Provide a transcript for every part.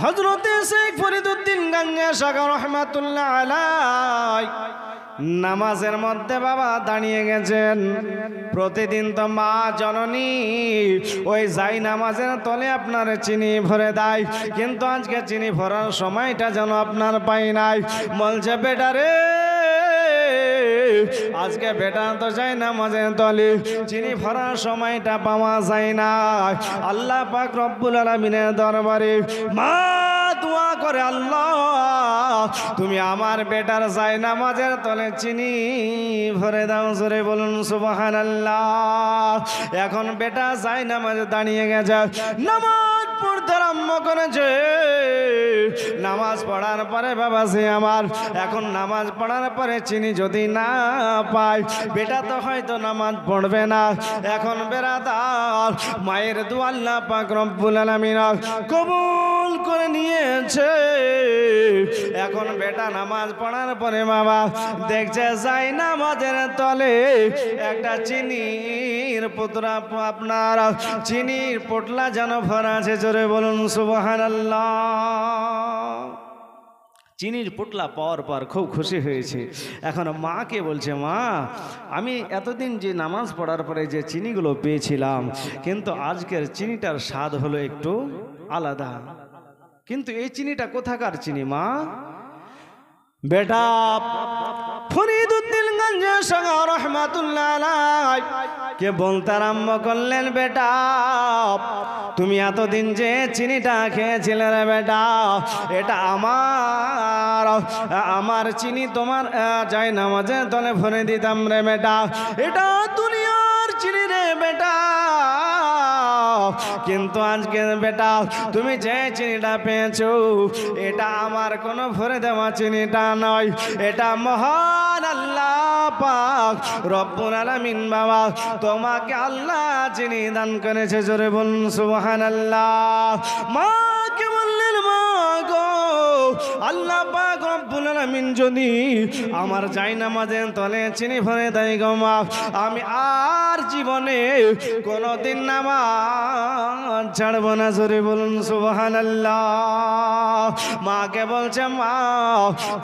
হযরতে শেখ ফরিদউদ্দিন গঞ্জে শাহ রহমাতুল্লাহ আলাইহি নামাজের মধ্যে বাবা দাঁড়িয়ে গেছেন। প্রতিদিন তো মা জননী ওই যাই নামাজের তলে আপনার চিনি ভরে দেয়, কিন্তু আজকে চিনি ভরার সময়টা যেন আপনার পাই নাই। বলছে বেটা রে, আজকে বেটা তো যাই নামাজের তলে চিনি ভরার সময়টা পাওয়া যায় না। আল্লাহ পাক রব্বুল আলামিনের দরবারে মা দোয়া করে, আল্লাহ তুমি আমার বেটার যাই নামাজের তলে চিনি ভরে দাও। জোরে বলুন সুবহানাল্লাহ। এখন বেটা যাই নামাজে দাঁড়িয়ে গেছে, নামাজ পড়তে আরম্ভ করেছে। নামাজ পড়ার পরে বাবা সে আমার এখন নামাজ পড়ার পরে চিনি যদি না পায়, বেটা তো হয়তো নামাজ পড়বে না। এখন বেরাদার মায়ের দোয়া আল্লাহ পাক রব্বুল আলামিন কবুল করে নিয়েছে। এখন বেটা নামাজ পড়ার পরে বাবা দেখছে যাই নামাজের তলে একটা চিনির পুতরা, আপনার চিনির পোটলা যেন ভরা আছে। জোরে বলুন সুবহানাল্লাহ। চিনির পোটলা পাওয়ার পর খুব খুশি হয়েছে। এখন মাকে বলছে, মা আমি এতদিন যে নামাজ পড়ার পরে যে চিনিগুলো পেয়েছিলাম, কিন্তু আজকের চিনিটার স্বাদ হলো একটু আলাদা। কিন্তু এই চিনিটা কোথাকার চিনি মা? বেটা ফরিদউদ্দিন গঞ্জে শাহ রহমাতুল্লাহ আলাইহি কে বলতে আরম্ভ করলেন, বেটা তুমি এতদিন যে চিনিটা খেয়েছিলে রে বেটা, এটা আমার চিনি তোমার যাই নামাজের তলে ভরে দিতাম রে বেটা। এটা দুনিয়ার চিনি রে বেটা, কিন্তু আজকে বেটা তুমি যে চিনিটা পেয়েছো এটা আমার কোনো ভরে দেওয়া চিনিটা নয়, এটা মহান আল্লাহ পাক রব্বুল আলামিন বাবা তোমাকে আল্লাহ চিনি দান করেছে। জোরে বলুন সুবহানাল্লাহ। মা কে বললেন, মা গো আল্লাহ পাক রব্বুল আলামিন যদি আমার যাই নামাজের তলে চিনি ভরে দেয় গো মা, আমি আর জীবনে কোনোদিন নামাজ ছাড়বো না। জোরে বলুন সুবহানাল্লাহ। মাকে বলছে, মা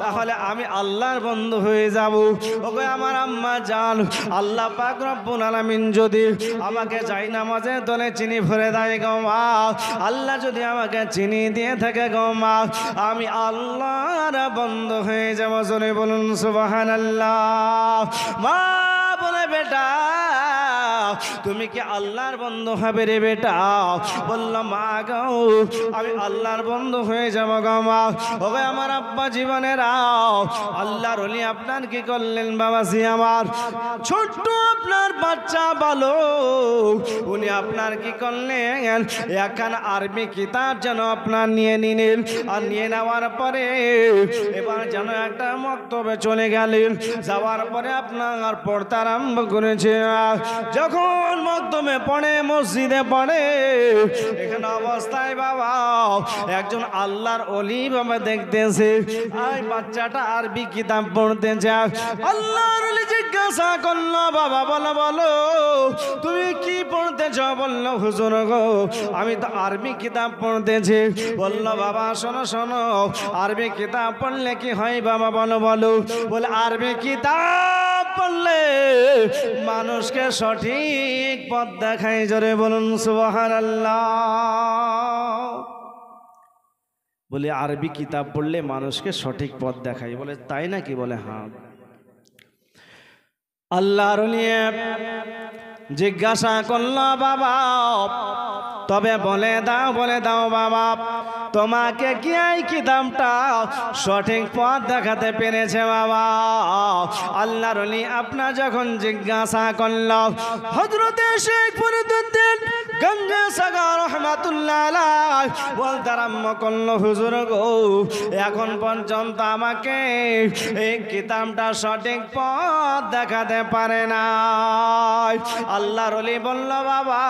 তাহলে আমি আল্লাহর বন্ধু হয়ে যাব। ওগো আমার আম্মা জান, আল্লাহ পাক রব্বুল আলামিন যদি আমাকে যাই নামাজের তলে চিনি ভরে দেয় গো মা, আল্লাহ যদি আমাকে চিনি দিয়ে থাকে গো মা, আমি আল্লাহর বন্ধু হয়ে যাব। জোরে বলুন সুবহানাল্লাহ। মা বলে, বেটা তুমি কি আল্লাহর বন্ধু হবে রে বেটা? বলল, মা গো আমি আল্লাহর বন্ধু হয়ে যাব গো মা। ওগো আমার আব্বা জীবনের আল্লাহর ওলি আপনার কি করলেন বাবাজি আমার? ছোট্ট আপনার বাচ্চা ভালো, উনি আপনার কি করলেন? একখানা আরবি কিতাব যেন আপনার নিয়ে নিলেন, আর নিয়ে নেওয়ার পরে এবার যেন একটা মক্তবে চলে গেলেন। যাওয়ার পরে আপনার পড়তে আরম্ভ করেছে। যখন মক্তবে পড়ে, মসজিদে পড়ে, এখানে অবস্থায় বাবা একজন আল্লাহর ওলি বাবা দেখতেছে এই বাচ্চাটা আরবি কিতাব পড়তেছে। আল্লাহর ওলি জিজ্ঞাসা করলো, বাবা বলো বলো তুমি কি পড়তেছ? বললো, হুজুর গো আমি তো আরবি কিতাব পড়তেছি। বললো, বাবা শোনো শোনো, আরবি কিতাব পড়লে কি হয় বাবা বলো বলো? বলে, আরবি কিতাব পড়লে মানুষকে সঠিক পথ দেখায়। জোরে বলুন সুবহানাল্লাহ। বলে, আরবি কিতাব পড়লে মানুষকে সঠিক পথ দেখায়। বলে, তাই নাকি? বলে, হ্যাঁ। আল্লাহর ওলি জিজ্ঞাসা করলো, বাবা তবে বলে দাও বাবা তোমাকে কি এই কিতাবটা সঠিক পথ দেখাতে পেরেছে বাবা? আল্লাহর ওলি আপনার যখন জিজ্ঞাসা করলো, হযরতে শেখ ফরিদউদ্দিন গঞ্জে শাহ রহমাতুল্লাহ আলাইহি বলতে আরম্ভ করলো, হুজুর গো এখন পর্যন্ত আমাকে এই কিতাবটা সঠিক পথ দেখাতে পারে না। আল্লাহর ওলি বলল, বাবা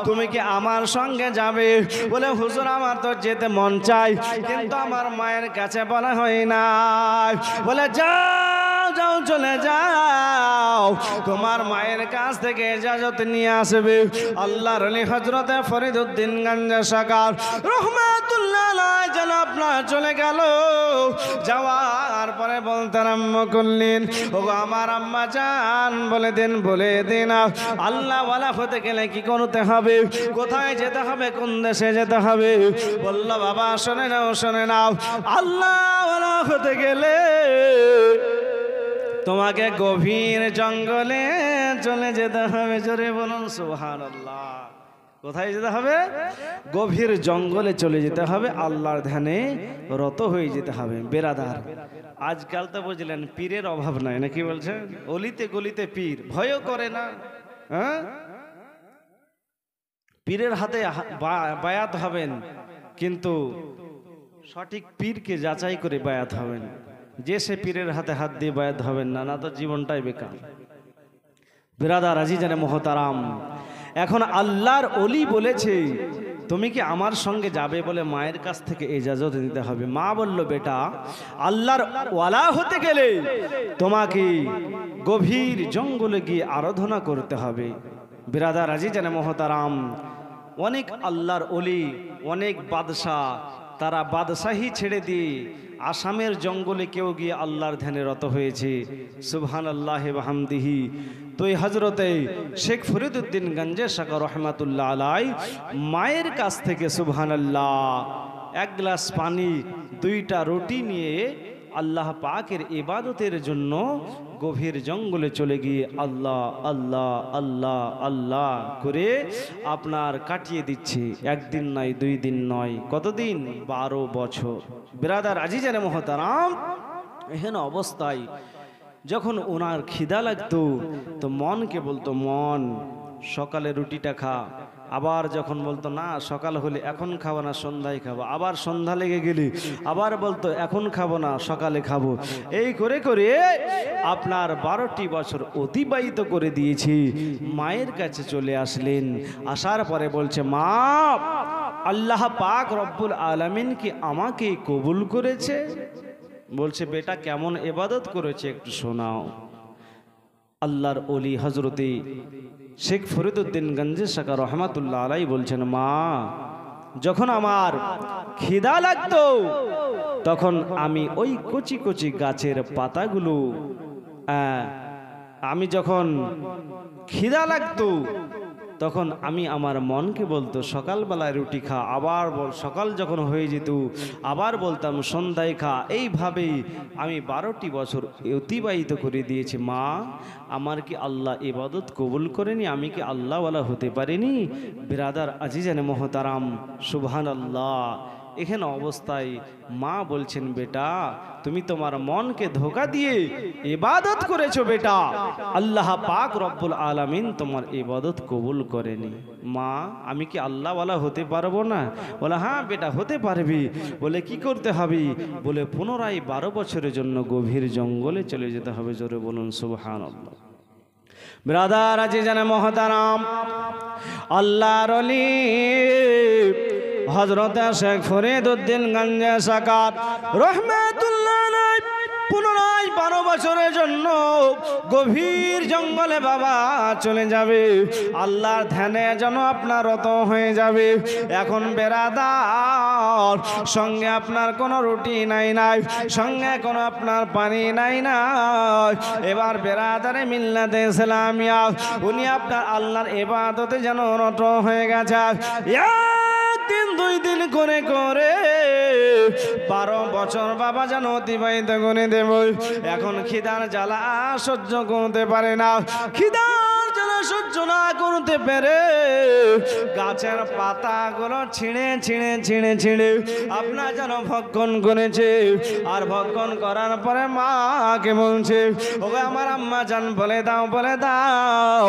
তুমি কি আমার সঙ্গে যাবে? বলে, হুজুর আমার তো যেতে মন চাই, কিন্তু আমার মায়ের কাছে বলা হয় না। বলে, যাও যাও চলে যাও, তোমার মায়ের কাছ থেকে ইজাজত নিয়ে আসবে। আল্লাহর ওলি হযরতে ফরিদউদ্দিন গঞ্জে শাহ রহমাতুল্লাহ আলাইহি যেন আপনার চলে গেল। যাওয়ার পরে বলতে আরম্ভ করলেন, ওগো আমার আম্মা জান বলে দিন আল্লাহ ওয়ালা হতে গেলে কি করতে হবে, কোথায় যেতে হবে, কোন দেশে যেতে হবে? বলল বাবা শুনে নাও, আল্লাহ ওয়ালা হতে গেলে তোমাকে গভীর জঙ্গলে চলে যেতে হবে। জোরে বলুন সুবহানাল্লাহ। কোথায় যেতে হবে? গভীর জঙ্গলে চলে যেতে হবে, আল্লাহর ধ্যানে রত হয়ে যেতে হবে। বেরাদার, আজকাল তো বুঝলেন পীরের অভাব নাই, নাকি বলছেন? অলিতে গলিতে পীর, ভয়ও করে না। হ্যাঁ, পীরের হাতে বায়াত হবেন, কিন্তু সঠিক পীরকে যাচাই করে বায়াত হবেন। যে সে পীরের হাতে হাত দিয়ে বায়াত হবেন না, না তো জীবনটাই বেকার। বিরাদার আজিজানে মোহতারাম, এখন আল্লাহর ওলি বলেছে তুমি কি আমার সঙ্গে যাবে বলে মায়ের কাছ থেকে ইজাজত নিতে হবে। মা বলল, বেটা আল্লাহর ওয়ালা হতে গেলে তোমাকে গভীর জঙ্গলে গিয়ে আরাধনা করতে হবে। বিরাদার আজিজানে মোহতারাম, অনেক আল্লাহর ওলি, অনেক বাদশাহ, তারা বাদশাহী ছেড়ে দিয়ে আসামের জঙ্গলে কেউ গিয়ে আল্লাহর ধ্যানে রত হয়েছে। সুবহানাল্লাহি ওয়া হামদিহি। তো এই হযরতে শেখ ফরিদউদ্দিন গঞ্জে শাকা রহমাতুল্লাহ আলাই মায়ের কাছ থেকে সুবহানাল্লাহ এক গ্লাস পানি, 2টা রুটি নিয়ে আল্লাহ পাকের ইবাদতের জন্য গভীর জঙ্গলে চলে গিয়ে আল্লাহ আল্লাহ আল্লাহ আল্লাহ করে আপনার কাটিয়ে দিচ্ছে। একদিন নয়, 2 দিন নয়, কতদিন? 12 বছর। বিরাদার আজিজানে মোহতারাম, এহেন অবস্থায় যখন ওনার খিদা লাগতো তো মনকে বলতো, মন সকালে রুটিটা খা। আবার যখন বলতো না সকাল হলে এখন খাবো না, সন্ধ্যায় খাবো। আবার সন্ধ্যা লেগে গেলে আবার বলতো এখন খাবো না, সকালে খাবো। এই করে করে আপনার 12টি বছর অতিবাহিত করে দিয়েছি। মায়ের কাছে চলে আসলেন, আসার পরে বলছে, মা আল্লাহ পাক রব্বুল আলামিন কি আমাকে কবুল করেছে? বলছে, বেটা কেমন ইবাদত করেছে একটু শোনাও। আল্লাহর ওলি হযরতে শেখ ফরিদউদ্দিন গঞ্জে শাকা রহমাতুল্লাহ আলাই বলছেন, মা যখন আমার খিদা লাগতো তখন আমি ওই কচি কচি গাছের পাতাগুলো আমি যখন খিদা লাগতো তখন আমি আমার মনকে বলতো সকালবেলায় রুটি খা, আবার সকাল যখন হয়ে যেত আবার বলতাম সন্ধ্যায় খা। এইভাবেই আমি 12টি বছর অতিবাহিত করে দিয়েছি। মা আমার কি আল্লাহ ইবাদত কবুল করেনি? আমি কি আল্লাহওয়ালা হতে পারিনি? বিরাদার আজিজানে মোহতারাম, সুবহানাল্লাহ। এখানে অবস্থায় মা বলছেন, বেটা তুমি তোমার মনকে ধোঁকা দিয়ে ইবাদত করেছো বেটা, আল্লাহ পাক রব্বুল আলামিন তোমার ইবাদত কবুল করেনি। মা আমি কি আল্লাহওয়ালা হতে পারবো না? বলে, হ্যাঁ বেটা হতে পারবি। বলে, কি করতে হবে? বলে, পুনরায় 12 বছরের জন্য গভীর জঙ্গলে চলে যেতে হবে। জোরে বলুন সুবহানাল্লাহ। ব্রাদার আজিজানে মোহতারাম, আল্লাহর ওলি হযরত শেখ ফরিদউদ্দিন গঞ্জে শাকা রহমাতুল্লাহ আলাইহি পুনরায় 12 বছরের জন্য গভীর জঙ্গলে বাবা চলে যাবে। আল্লাহর ধ্যানে যেন আপনার রত হয়ে যাবে। এখন বেরাদার, সঙ্গে আপনার কোনো রুটি নাই, সঙ্গে কোনো আপনার পানি নাই। এবার বেরাদারে মিল্লাতে ইসলামিয়া উনি আপনার আল্লাহর ইবাদতে যেন রত হয়ে গেছে। 1 দিন 2 দিন করে করে 12 বছর বাবা যেন অতিবাহিত করে দেব। এখন খিদার জ্বালা সহ্য করতে পারে না, খিদার জ্বালা সহ্য না করতে পেরে গাছের পাতাগুলো ছিঁড়ে ছিঁড়ে ছিঁড়ে ছিঁড়ে আপনার যেন ভক্ষণ করেছে। আর ভক্ষণ করার পরে মাকে বলছে, ওকে আমার আম্মা জান বলে দাও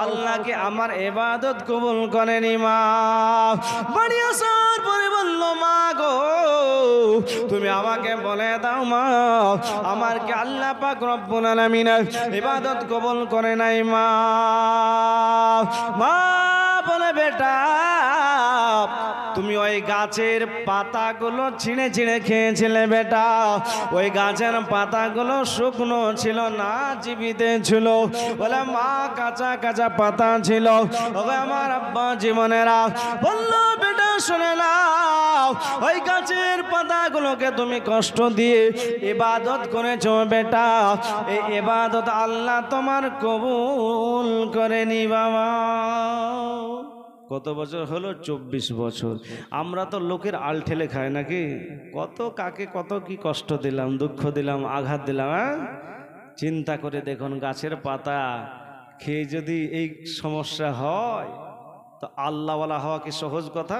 আল্লাহকে আমার ইবাদত কবুল করেনি। মা বাড়ি আসার পরে বলল, মা গো তুমি আমাকে বলে দাও মা, আমার কি আল্লাহ পাক রব্বুল আলামিন ইবাদত কবুল করে নাই? মা বলে, বেটা তুমি ওই গাছের পাতাগুলো ছিঁড়ে ছিঁড়ে খেয়েছিলে বেটা। ওই গাছের পাতাগুলো শুকনো ছিল না, জীবিত ছিল। বলে, মা কাঁচা কাঁচা পাতা ছিল। ওকে আমার আব্বা জীবনেরা বলল, বেটা শুনে নাও ওই গাছের পাতাগুলোকে তুমি কষ্ট দিয়ে ইবাদত করেছো বেটা, এই ইবাদত আল্লাহ তোমার কবুল করেনি বাবা। কত বছর হলো? 24 বছর। আমরা তো লোকের আল ঠেলে খাই নাকি? কত কাকে কত কি কষ্ট দিলাম, দুঃখ দিলাম, আঘাত দিলাম। চিন্তা করে দেখুন, গাছের পাতা খেয়ে যদি এই সমস্যা হয় তো আল্লাহওয়ালা হওয়া কি সহজ কথা?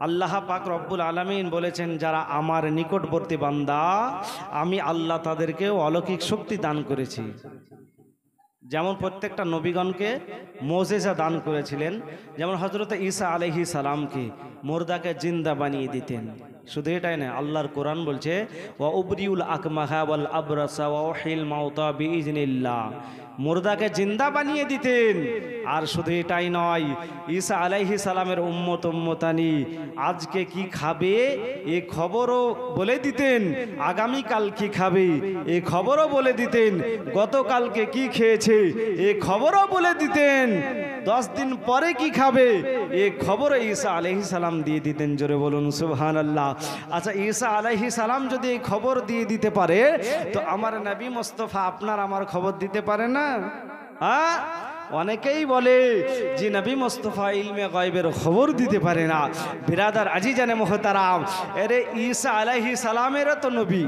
আল্লাহ পাক রব্বুল আলামিন বলেছেন, যারা আমার নিকটবর্তী বান্দা আমি আল্লাহ তাদেরকে অলৌকিক শক্তি দান করেছি। যেমন প্রত্যেকটা নবীগণকে মোজেজা দান করেছিলেন, যেমন হযরত ঈসা আলাইহিস সালামকে মুর্দাকে জিন্দা বানিয়ে দিতেন। শুধু এটাই না, আল্লাহর কোরআন বলছে ওয়া উবরিউল আকমাহা ওয়াল আবরাসা ওয়া উহিল মাউতা বিইজনিল্লাহ, মুর্দাকে জিন্দা বানিয়ে দিতেন। আর শুধু এটাই নয়, ঈসা আলাইহিস সালামের উম্মত উম্মতানি আজকে কি খাবে এই খবরও বলে দিতেন, আগামীকাল কি খাবে এই খবরও বলে দিতেন, গতকালকে কি খেয়েছে এই খবরও বলে দিতেন, 10 দিন পরে কি খাবে এই খবরও ঈসা আলাইহিস সালাম দিয়ে দিতেন। জোরে বলুন সুবহানাল্লাহ। আচ্ছা, ঈসা আলাইহিস সালাম যদি এই খবর দিয়ে দিতে পারে তো আমার নবী মুস্তাফা আপনার আমার খবর দিতে পারে না? অনেকেই বলে যে নবী মুস্তাফা ইলমে গায়বের খবর দিতে পারে না। বিরাদার আজিজানে মুহতারাম, আরে ঈসা আলাইহিস সালামেরও তো নবী,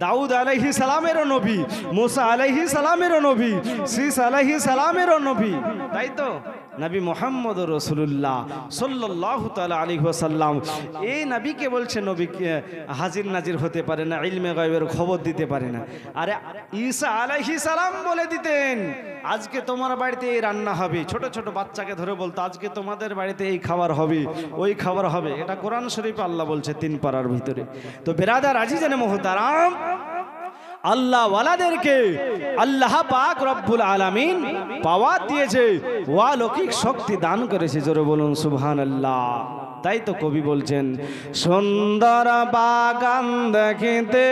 দাউদ আলাইহিস সালামেরও নবী, মুসা আলাইহিস সালামেরও নবী, শীস আলাইহিস সালামেরও নবী, তাই তো? নবী মুহাম্মদ রাসূলুল্লাহ সাল্লাল্লাহু তাআলা আলাইহি ওয়াসাল্লাম এই নবীকে বলছে নবী হাজির নাজির হতে পারে না, ইলমে গায়বের খবর দিতে পারে না। আরে ঈসা আলাইহিস সালাম বলে দিতেন, আজকে তোমার বাড়িতে এই রান্না হবে। ছোট ছোট বাচ্চাকে ধরে বলতো, আজকে তোমাদের বাড়িতে এই খাবার হবে, ওই খাবার হবে। এটা কোরআন শরীফে আল্লাহ বলছে 3 পারার ভিতরে। তো বিরাদার আজিজানে মুহতারাম, আল্লাহ ওয়ালাদেরকে আল্লাহ পাক রব্বুল আলামিন পাওয়ার দিয়েছে, অলৌকিক শক্তি দান করেছে। জোরে বলুন সুবহানাল্লাহ। তাই তো কবি বলছেন, সুন্দর বাগান দেখিতে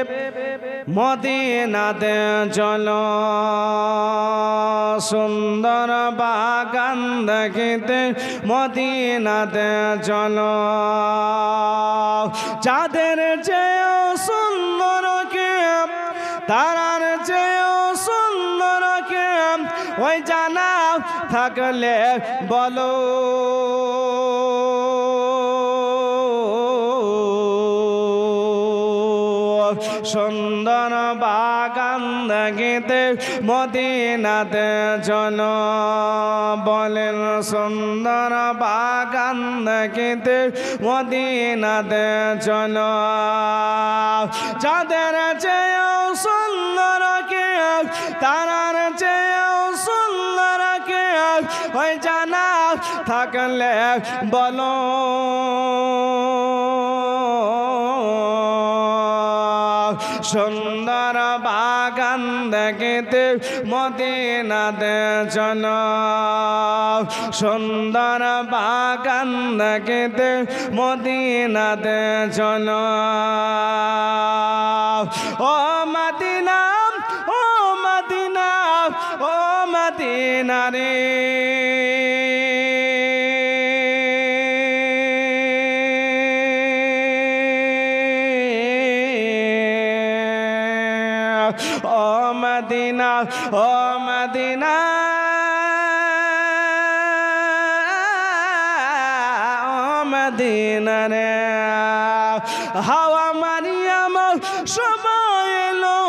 মদিনাতে চলো, সুন্দর বাগান দেখিতে মদিনাতে চলো, যাদের চেয়েও সুন্দর কে তারার চেয়েও সুন্দর কে, ওই জানা থাকলে বলো, সুন্দর বাগান দেখিতে মদিনাতে চলো, বলেন সুন্দর বাগান দেখিতে মদিনাতে চলো, যাদের চেয়েও সুন্দর কে তারার চেয়েও সুন্দর কে, ওই জানা থাকলে বলো, সুন্দর বাগান দেখিতে মদিনাতে চলো, সুন্দর বাগান দেখিতে মদিনাতে চলো। ও মদিনা, ও মদিনা, ও মদিনা রে, ও মদিনা, ও মদিনা, ও মদিনা রে, হাওয়া মারিয়াম সময় এলো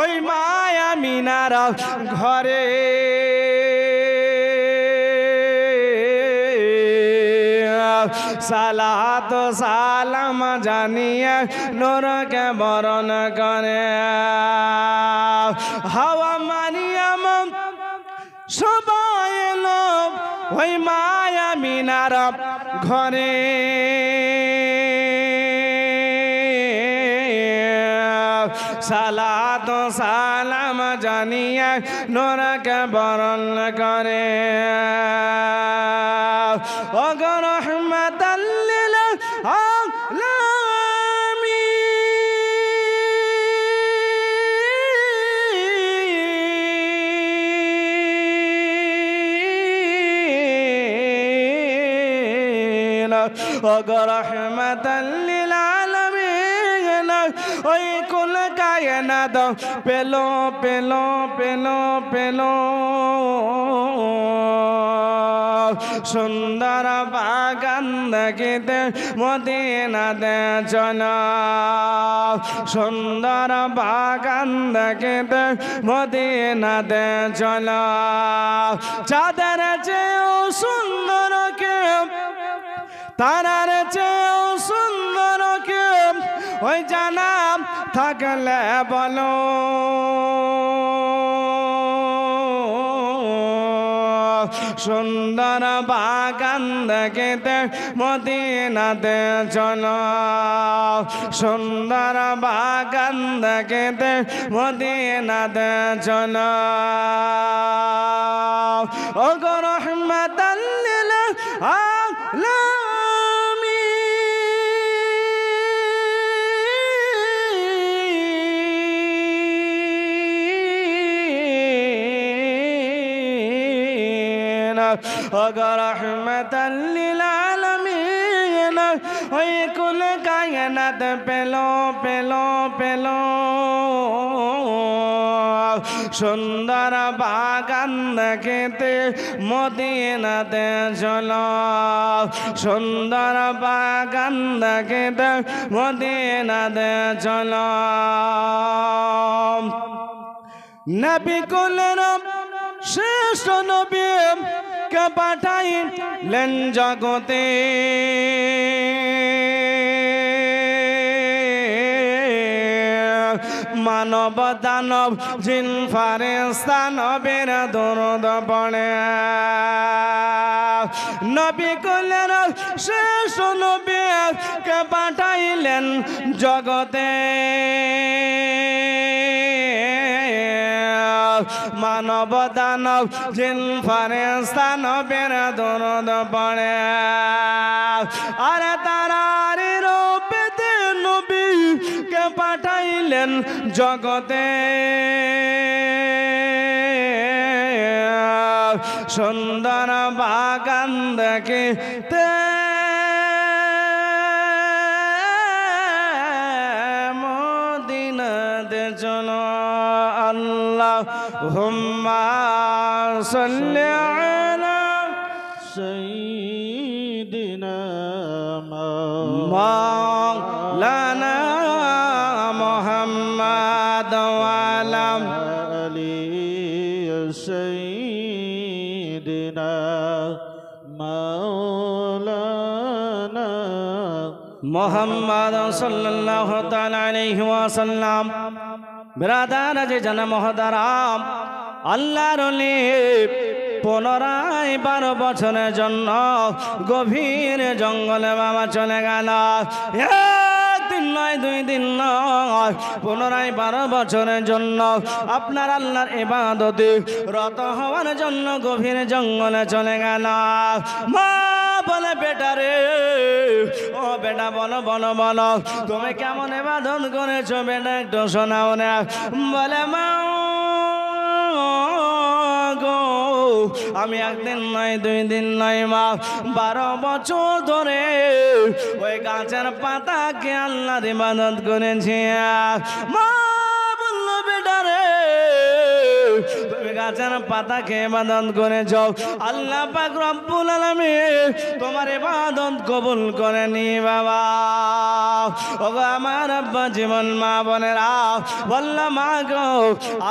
ওই মায়া মিনার ঘরে, সালাত সালাম জানিয়ে নূরকে বরণ করে, হাওয়া মারিয়াম সবাই এলো ওই মায়া মিনার ঘরে, সালাত সালাম জানিয়ে নূরকে বরণ করে, ওগো রহমাতাল লিল আলামিন, ওগো রহমাতাল লিল ওই কুল কায়নাত পেলো পেলো পেলো পেলো সুন্দর বাগান দেখিতে মদিনাতে চলো সুন্দর বাগান দেখিতে মদিনাতে চলো চাঁদের চেয়েও সুন্দর কে তারার চেয়েও সুন্দর কে ওই জানা থাকলে বলো সুন্দর বাগান দেখিতে মদিনাতে চলো সুন্দর বাগান দেখিতে মদিনাতে চলো ও গো রহমাতাল লিল রহমাতাল লিল আলামিন ওই কুল কায়নাত পেলো পেলো পেলো সুন্দর বাগান দেখিতে মদিনাতে চলো সুন্দর বাগান দেখিতে মদিনাতে চলো নবী কুলের শ্রেষ্ঠ নবী কে পাঠাইলেন জগতে মানব দানব জিন ফারেস্তা নবীর দরুদ পড়ে নবী কুলের শেষ নবী কে পাঠাইলেন জগতে মানব দানব জিন ফারেস্তা নবীর দরুদ পড়ে আর তারার রূপে নবী কে পাঠাইলেন জগতে সুন্দর বাগান দেখিতে মদিনাতে চলো আল্লাহুম্মা সাল্লি আলা সাইয়্যিদিনা মাওলানা মুহাম্মদ ওয়া আলা আলি সাইয়্যিদিনা মাওলানা মুহাম্মদ সাল্লাল্লাহু তাআলা আলাইহি ওয়াসাল্লাম বিরাদার যে জানা মহতারাম আল্লাহর ওলি পুনরায় 12 বছরের জন্য গভীর জঙ্গলে বাবা চলে গেল একদিন নয় 2 দিন নয় পুনরায় 12 বছরের জন্য আপনার আল্লাহর ইবাদতে রত হওয়ার জন্য গভীর জঙ্গলে চলে গেল মা বলে বেটা রে ও বেটা বলো বলো বলো তুমি কেমন ইবাদত করেছো বেটা একটু শোনাও না বলে মা গো আমি একদিন নয় 2 দিন নয় মা 12 বছর ধরে ওই গাছের পাতাকে আল্লাহর ইবাদত করেছি মা বললো বেটা রে তুমি গাছের পাতাকে ইবাদত করেছ আল্লাহ পাক রব্বুল আলামিন তোমার ইবাদত কবুল করেনি বাবা ওগো আমার আব্বা জীবন মা বোনেরা বললাম মা গো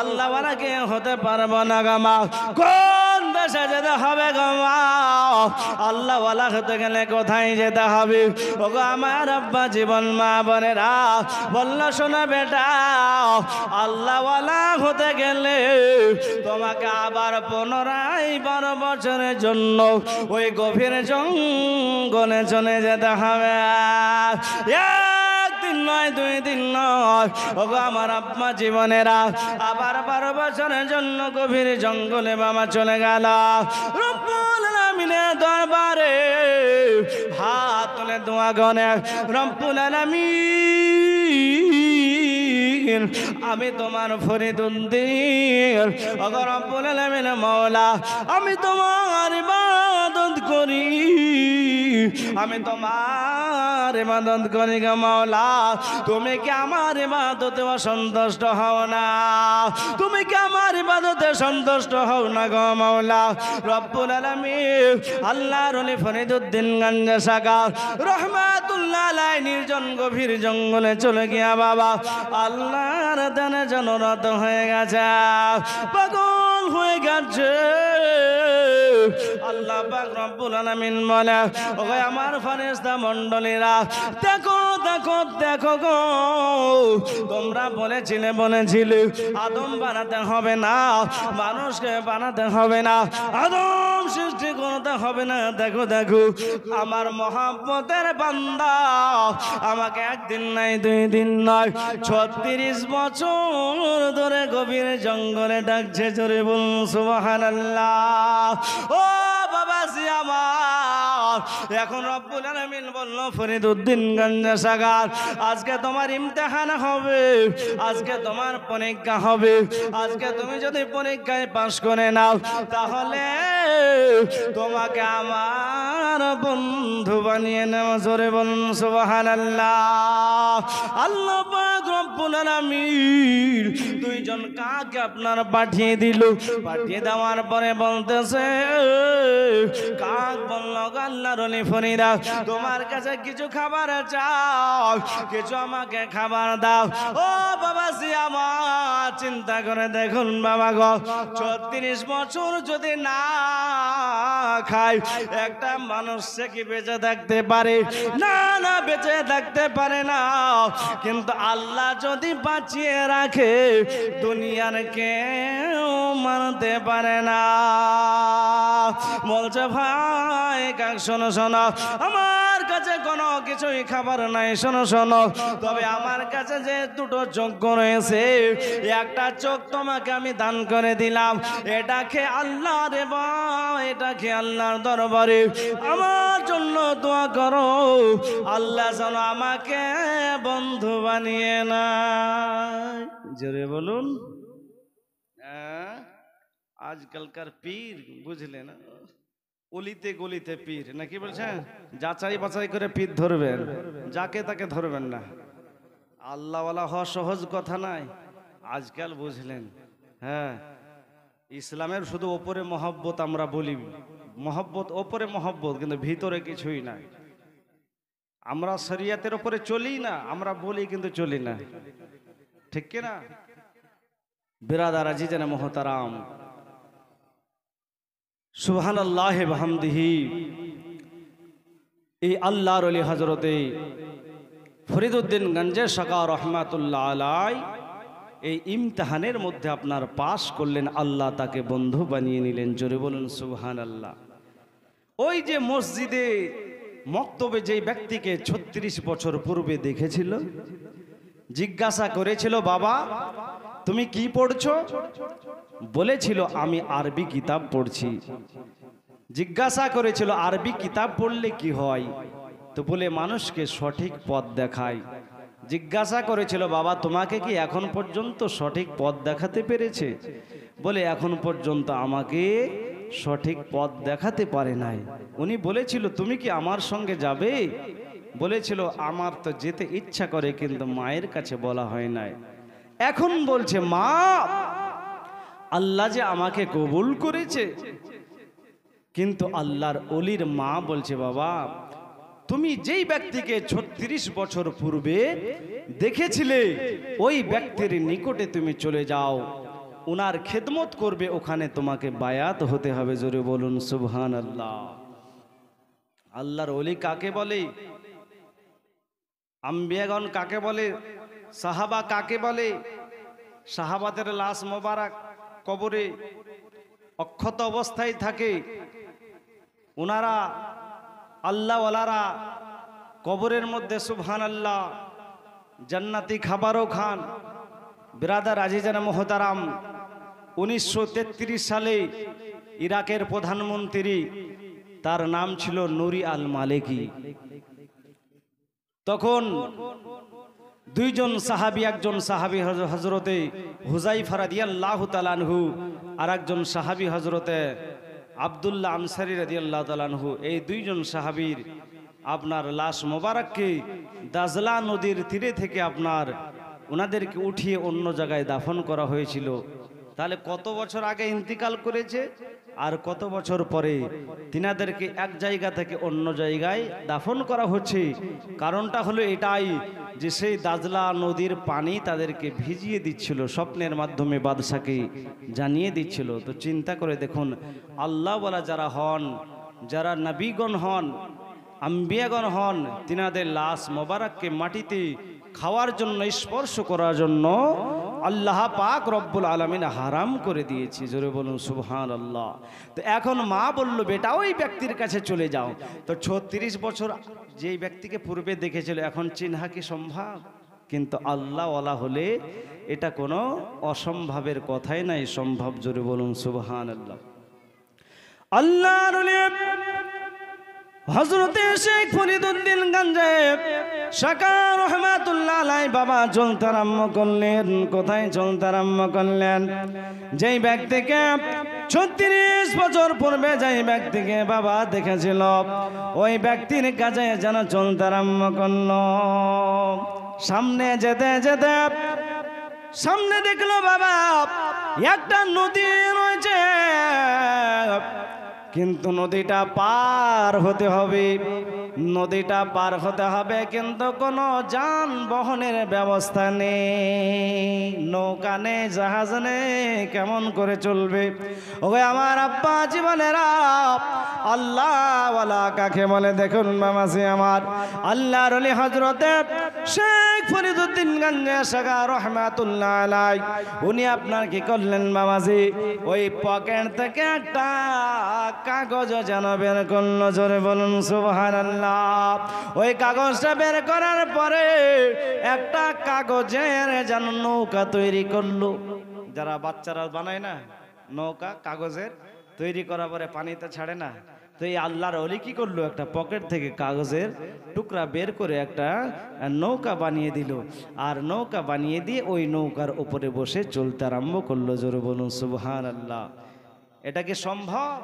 আল্লাহ ওয়ালা কে হতে পারবো না গো মা কোন দেশে যেতে হবে গো মা আল্লাহ ওয়ালা হতে গেলে কোথায় যেতে হবে ওগো আমার আব্বা জীবন মা বোনেরা বলল শোনা বেটা আল্লাহ ওয়ালা হতে গেলে তোমাকে আবার পুনরায় 12 বছরের জন্য ওই গভীর জঙ্গলে চলে যেতে হবে একদিন নয় 2 দিন নয় ওগো আমার আব্বা জীবনেরা আবার 12 বছরের জন্য গভীর জঙ্গলে বাবা চলে গেল রব্বুল আলামিনের দরবারে হাত তুলে দোয়া গনে রব্বুল আলামিন আমি তোমার ফরিদুদ্দিন ওগো রব্বুল আলামিন মাওলা আমি তোমার ইবাদত করি আমি তোমার তোমার ইবাদত করি গো মাওলা, তুমি কি আমার ইবাদতে অসন্তুষ্ট হও না? তুমি কি আমার ইবাদতে সন্তুষ্ট হও না গো মাওলা? রব্বুল আলামিন আল্লাহর ওলি ফরিদউদ্দিন গঞ্জে সাগা রহমাতুল্লাহ আলাইহি নির্জন গভীর জঙ্গলে চলে গিয়া বাবা আল্লাহর দানে জনরত হয়ে গেছে, পাগল হয়ে গেছে। আল্লাহ পাক রব্বুল আলামিন বলে, ওগো আমার ফেরেশতা মণ্ডলীরা, দেখো দেখো দেখো গো, তোমরা বলেছিলে আদম বানাতে হবে না, মানুষকে বানাতে হবে না, আদম সৃষ্টি করতে হবে না। দেখো দেখো আমার মহব্বতের বান্দা আমাকে একদিন নাই দুই দিন নয় 36 বছর ধরে গভীর জঙ্গলে ডাকছে, জোরে বলুন সুবহানাল্লাহ। ও বাবা আমার, এখন রব্বুল আলামিন বলল, ফরিদউদ্দিন গঞ্জে সাগর, আজকে তোমার ইমতিহান হবে, আজকে তোমার পরীক্ষা হবে। আজকে তুমি যদি পরীক্ষায় পাশ করে নাও তাহলে তোমাকে আমার বন্ধু বানিয়ে নাও, জোরে বলুন সুবহানাল্লাহ। আল্লাহ পাক রব্বুল আলামিন দুইজন কাকে আপনার পাঠিয়ে দিল, পাঠিয়ে দেওয়ার পরে বলতেছে, কাক বলল, আল্লাহর ওলি ফরিদা, তোমার কাছে কিছু খাবার চাও, কিছু আমাকে খাবার দাও। ও বাবা আমার, চিন্তা করে দেখুন বাবা গো, 36 বছর যদি না খায় একটা মানুষ সে কি বেঁচে থাকতে পারে? না না, বেঁচে থাকতে পারে না। কিন্তু আল্লাহ যদি বাঁচিয়ে রাখে দুনিয়ার কেউ মানতে পারে না। বলছে, ভাই কাক শোনো শোনো, আমার কাছে কোনো কিছুই খাবার নাই, শোনো শোনো, তবে আমার কাছে যে দুটো চোখ রয়েছে, একটা চোখ তোমাকে আমি দান করে দিলাম, এটা খেয়ে আল্লাহ রে বা, এটা খেয়ে আল্লাহর দরবারে আমার জন্য দোয়া করো, আল্লাহ যেন আমাকে বন্ধু বানিয়ে নেয়। জোরে বলুন। আজকালকার পীর বুঝলে না, অলিতে গলিতে পীর নাকি বলছেন, যাচাই বাছাই করে পীর ধরবেন, যাকে তাকে ধরবেন না। আল্লাহওয়ালা হওয়া সহজ কথা নাই আজকাল, বুঝলেন। হ্যাঁ, ইসলামের শুধু ওপরে মহব্বত আমরা বলি, মহব্বত ওপরে মহব্বত, কিন্তু ভিতরে কিছুই নাই। আমরা শরিয়াতের ওপরে চলি না, আমরা বলি কিন্তু চলি না, ঠিক কিনা? বিরাদার আজিজান মোহতারাম, সুবহানাল্লাহি ওয়া বিহামদিহি, এই আল্লাহর ওলি হযরতে ফরিদউদ্দিন গঞ্জে সাগা রহমাতুল্লাহ আলাইহি এই ইমতিহানের মধ্যে আপনার পাশ করলেন, আল্লাহ তাকে বন্ধু বানিয়ে নিলেন। জোরে বলুন সুবহানাল্লাহ। ওই যে মসজিদে মক্তবে যেই ব্যক্তিকে 36 বছর পূর্বে দেখেছিল, জিজ্ঞাসা করেছিল, বাবা তুমি কি পড়ছো? বলেছিল, আমি আরবি কিতাব পড়ছি। জিজ্ঞাসা করেছিল, আরবি কিতাব পড়লে কি হয়? তো বলে, মানুষকে সঠিক পথ দেখায়। জিজ্ঞাসা করেছিল, বাবা তোমাকে কি এখন পর্যন্ত সঠিক পথ দেখাতে পেরেছে? বলে, এখন পর্যন্ত আমাকে সঠিক পথ দেখাতে পারে নাই। উনি বলেছিল, তুমি কি আমার সঙ্গে যাবে? বলেছিল, আমার তো যেতে ইচ্ছা করে, কিন্তু মায়ের কাছে বলা হয় নাই। এখন বলছে, মা আল্লাহ যে আমাকে কবুল করেছে। কিন্তু আল্লাহর ওলির মা বলছে, বাবা তুমি যেই ব্যক্তিকে 36 বছর পূর্বে দেখেছিলে, ওই ব্যক্তির নিকটে তুমি চলে যাও, ওনার খেদমত করবে, ওখানে তোমাকে বায়াত হতে হবে। জোরে বলুন সুবহানাল্লাহ। আল্লাহর ওলি কাকে বলে? আম্বিয়াগণ কাকে বলে? সাহাবা কাকে বলে? সাহাবাদের লাশ মোবারক কবরে অক্ষত অবস্থায় থাকে, ওনারা আল্লাহওয়ালারা কবরের মধ্যে সুবহানাল্লাহ জান্নাতি খাবারও খান। বিরাদার আজিজানা মোহতারাম, 1933 সালে ইরাকের প্রধানমন্ত্রী, তার নাম ছিল নুরি আল মালিকি। তখন দুইজন সাহাবী, একজন সাহাবী হযরতে হুযায়ফা রাদিয়াল্লাহু তাআলা আনহু, আর একজন সাহাবী হযরতে আব্দুল্লাহ আনসারী রাদিয়াল্লাহু তাআলা আনহু, এই দুইজন সাহাবীর আপনার লাশ মোবারককে দাজলা নদীর তীরে থেকে আপনার ওনাদেরকে উঠিয়ে অন্য জায়গায় দাফন করা হয়েছিল। তাহলে কত বছর আগে ইন্তিকাল করেছে আর কত বছর পরে তিনাদেরকে এক জায়গা থেকে অন্য জায়গায় দাফন করা হচ্ছে। কারণটা হলো এটাই যে সেই দাজলা নদীর পানি তাদেরকে ভিজিয়ে দিচ্ছিল, স্বপ্নের মাধ্যমে বাদশাকে জানিয়ে দিচ্ছিল। তো চিন্তা করে দেখুন, আল্লাহওয়ালা যারা হন, যারা নবীগণ হন, আম্বিয়াগণ হন, তিনাদের লাশ মোবারককে মাটিতে খাওয়ার জন্য, স্পর্শ করার জন্য আল্লাহ পাক রব্বুল আলামিন হারাম করে দিয়েছে। জোরে বলুন সুবহানাল্লাহ। তো এখন মা বলল, বেটা ওই ব্যক্তির কাছে চলে যাও। তো 36 বছর যেই ব্যক্তিকে পূর্বে দেখেছিল এখন চিনহা কি সম্ভব? কিন্তু আল্লাহ ওয়ালা হলে এটা কোনো অসম্ভবের কথাই নাই, সম্ভব। জোরে বলুন সুবহানাল্লাহ। আল্লাহর ওলি হযরতে শেখ ফরিদউদ্দিন গঞ্জে শাকা রহমাতুল্লাহ আলাইহি বাবা চলতে আরম্ভ করলেন। কোথায় চলতে আরম্ভ করলেন? যেই ব্যক্তিকে 36 বছর পূর্বে যেই ব্যক্তিকে বাবা দেখেছিল ওই ব্যক্তির কাছে যেন চলতে আরম্ভ করল। সামনে যেতে যেতে সামনে দেখলো বাবা একটা নদী রয়েছে, কিন্তু নদীটা পার হতে হবে, নদীটা পার হতে হবে, কিন্তু কোনো যানবাহনের ব্যবস্থা নেই, নৌকা নেই, জাহাজ নেই, কেমন করে চলবে? ওকে আমার আব্বা জীবনেরা আল্লাহ ওয়ালা কাকে বলে দেখুন মামাজি আমার। আল্লাহর ওলি হযরতে শেখ ফরিদউদ্দিন গঞ্জে শাকা রহমাতুল্লাহ আলাইহি উনি আপনার কি করলেন মামাজি? ওই পকেট থেকে একটা কাগজ যেন বের করলো। জোরে বলুন সুবহানাল্লাহ। ওই কাগজটা বের করার পরে একটা কাগজের যেন নৌকা তৈরি করলো। যারা বাচ্চারা বানায় না নৌকা, কাগজের তৈরি করার পরে পানিতে ছাড়ে না, তো এই আল্লাহর ওলি কি করলো? একটা পকেট থেকে কাগজের টুকরা বের করে একটা নৌকা বানিয়ে দিল, আর নৌকা বানিয়ে দিয়ে ওই নৌকার উপরে বসে চলতে আরম্ভ করলো। জোরে বলুন সুবহানাল্লাহ। এটা কি সম্ভব?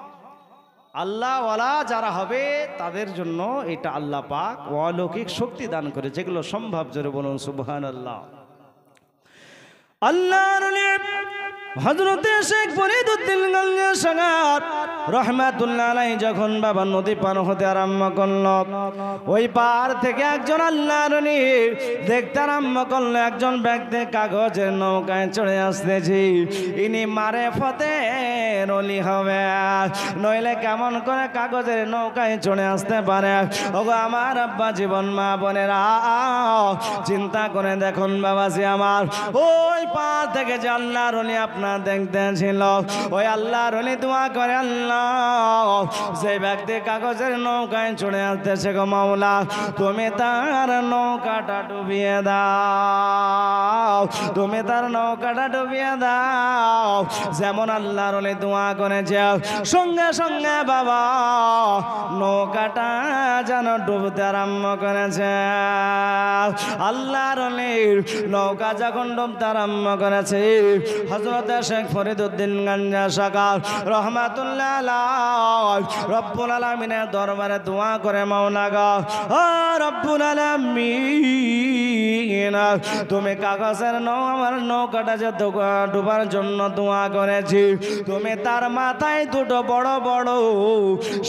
আল্লাহ ওয়ালা যারা হবে তাদের জন্য এটা আল্লাহ পাক অলৌকিক শক্তি দান করে, যেগুলো সম্ভব। জোরে বলুন সুবহানাল্লাহ। আল্লাহর ওলি হযরতে শেখ ফরিদউদ্দিন গঞ্জে শাকা রহমাতুল্লাহ আলাইহি যখন বাবা নদী পার হতে আরম্ভ করল, ওই পার থেকে একজন আল্লাহর ওলি দেখতে আরম্ভ করলো একজন ব্যক্তি কাগজের নৌকায় চড়ে আসতেছি, ইনি মারেফতের ওলি হবে, নইলে কেমন করে কাগজের নৌকায় চড়ে আসতে পারে? ওগো আমার আব্বা জীবন মা বোনেরা চিন্তা করে দেখুন বাবাজি আমার, ওই পার থেকে যে আল্লাহর ওলি আপনার দেখতেছিল, ওই আল্লাহর ওলি দোয়া করে, আল্লাহ যে ব্যক্তি কাগজের নৌকায় চড়ে আসতেছে গো মাওলা, তুমি তার নৌকাটা ডুবিয়ে দাও, তুমি তার নৌকাটা ডুবিয়ে দাও। যেমন আল্লাহর ওলি দোয়া করেছে, সঙ্গে সঙ্গে বাবা নৌকাটা যেন ডুবতে আরম্ভ করেছে। আল্লাহর ওলির নৌকা যখন ডুবতে আরম্ভ করেছে, হযরত শেখ ফরিদউদ্দিন গঞ্জে শাকা রহমাতুল্লাহ আলাইহি রব্বুল আলামিনের দরবারে দোয়া করে, মাওলা গো ও রব্বুল আলামিন, তুমি কাগজের আমার নৌকাটা যে ডুবার জন্য দোয়া করেছি, তুমি তার মাথায় দুটো বড় বড়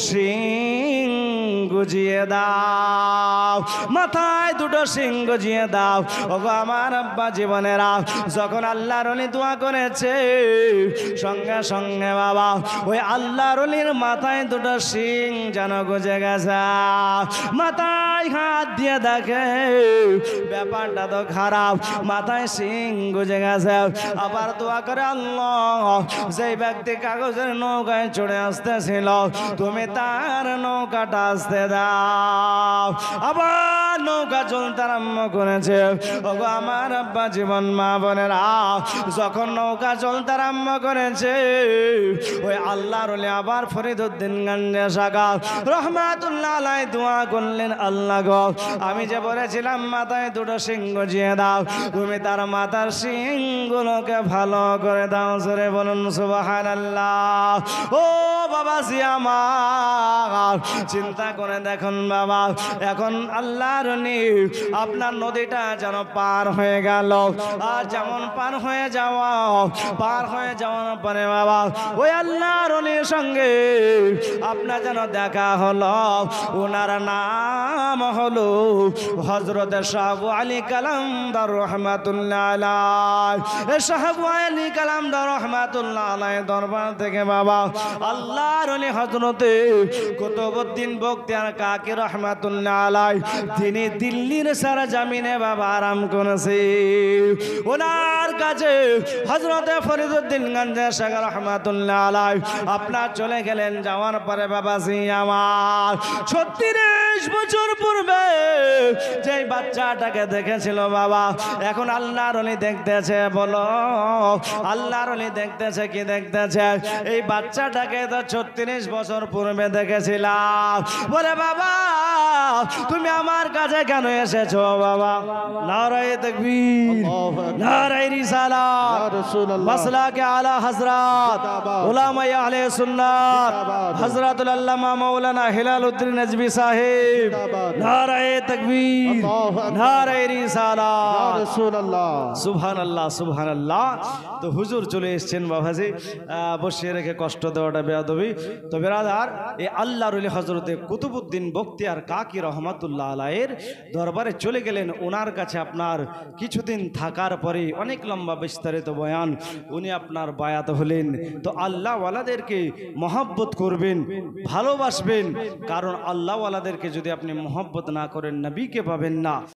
শিং গুজিয়ে দাও, মাথায় দুটো শিং গুজিয়ে দাও। ওগো আমার আব্বা জীবনেরা যখন আল্লাহর ওলি দোয়া করেছে, সঙ্গে সঙ্গে বাবা ওই আল্লাহর ওলির মাথায় দুটো শিং যেন গুজে গেছে। মাথায় হাত দিয়ে দেখে ব্যাপারটা তো খারাপ, মাথায় শিং গুজে গেছে। আবার দোয়া করে, আল্লাহ যে ব্যক্তি কাগজের নৌকায় চড়ে আসতেছিল, তুমি তার নৌকাটা আসতে দাও। আবার নৌকা চলতে আরম্ভ করেছে। ওগো আমার আব্বা জীবন মা বোনেরা যখন নৌকা চলতে আরম্ভ করেছে, ওই আল্লাহর ওলি আবার ফরিদউদ্দিন গঞ্জে শাকা রহমাতুল্লাহ আলাইহি দোয়া করলেন, আল্লাহ গো আমি যে বলেছিলাম মাথায় দুটো শিং গজিয়ে দাও, তুমি তার মাথার শিংগুলোকে ভালো করে দাও। জোরে বলুন সুবহানাল্লাহ। ও বাবাজি আমার চিন্তা করে দেখুন বাবা, এখন আল্লাহর ওলি আপনার নদীটা যেন পার হয়ে গেল। আর যেমন পার হয়ে যাওয়ার পরে বাবা ওই আল্লাহর ওলির সঙ্গে আপনার যেন দেখা হলো। ওনার নাম হলো হযরত শাহ আলী কালামদার রহমাতুল্লাহ আলাইহি। শাহ আলী কালামদার রহমাতুল্লাহ আলাইহি দরবার থেকে বাবা আল্লাহর ওলি হযরতে কুতুবউদ্দিন বখতিয়ার কাকি রহমাতুল্লাহ আলাইহি তিনি দিল্লির সারা জামিনে বাবা আরাম করেছে। ওনার কাছে হযরতে ফরিদউদ্দিন গঞ্জে শাহ রহমাতুল্লাহ আলাইহি আপনার চলে গেলেন। যাওয়ার পরে বাবাজি আমার 36 বছর পূর্বে যেই বাচ্চাটাকে দেখেছিল বাবা, এখন আল্লাহর ওলি দেখতেছে। বলো আল্লাহর ওলি দেখতেছে কি দেখতেছে? এই বাচ্চাটাকে তো 36 বছর পূর্বে দেখেছিলাম। বলে বাবা তুমি আমার কাছে কেন এসেছো বাবা? নারায়ে তাকবীর, নারায়ে রিসালাত, মাসলাকে আলা হযরত উলামায়ে আহলে সুন্নাত হযরতুল আল্লামা মাওলানা হিলালউদ্দিন নজভী সাহেব। নারায়ে তাকবীর, নারায়ে রিসালাত, রাসূলুল্লাহ। সুবহানাল্লাহ, সুবহানাল্লাহ। তো হুজুর চলে এসেছেন বাবাজি, বসিয়ে রেখে কষ্ট দেওয়াটা বেয়াদবি। তো বেরাদার, এই আল্লাহর ওলি হযরতে কুতুবউদ্দিন বখতিয়ার কাকি রহমাতুল্লাহ আলাইহির দরবারে চলে গেলেন। ওনার কাছে আপনার কিছুদিন থাকার পরে অনেক লম্বা বিস্তারিত বয়ান, উনি আপনার বায়াত হলেন। তো আল্লাহ ওয়ালাদেরকে মহব্বত করবেন, ভালোবাসবেন, কারণ আল্লাহ ওয়ালাদেরকে যদি আপনি মহব্বত না করেন নবীকে পাবেন না।